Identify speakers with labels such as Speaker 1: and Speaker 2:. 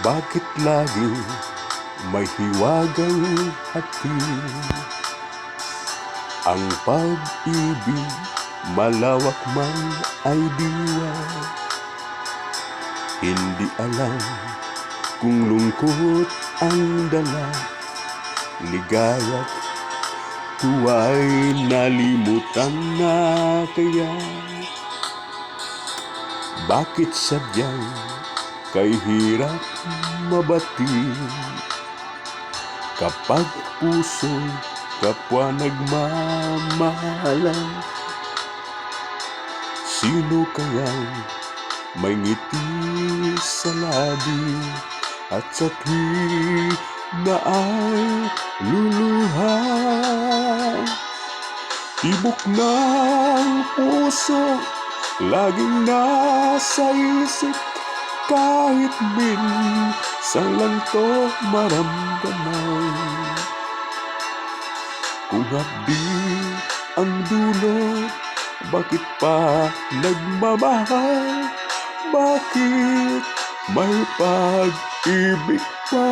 Speaker 1: Bakit lagi may hiwagang hati? Ang pag-ibig malawak man ay diwa. Hindi alam kung lungkot ang dala, ligaya't tuwa'y nalimutan na kaya. Bakit sadyang kay hirap mabati kapag puso kapwa nagmamahalan? Sino kayang may ngiti sa labi at sa tuwing na ay luluha? Tibok ng puso laging nasa isip, kahit minsan lang to maramdaman. Kung hapdi ang dulot, bakit pa nagmamahal? Bakit may pag-ibig pa?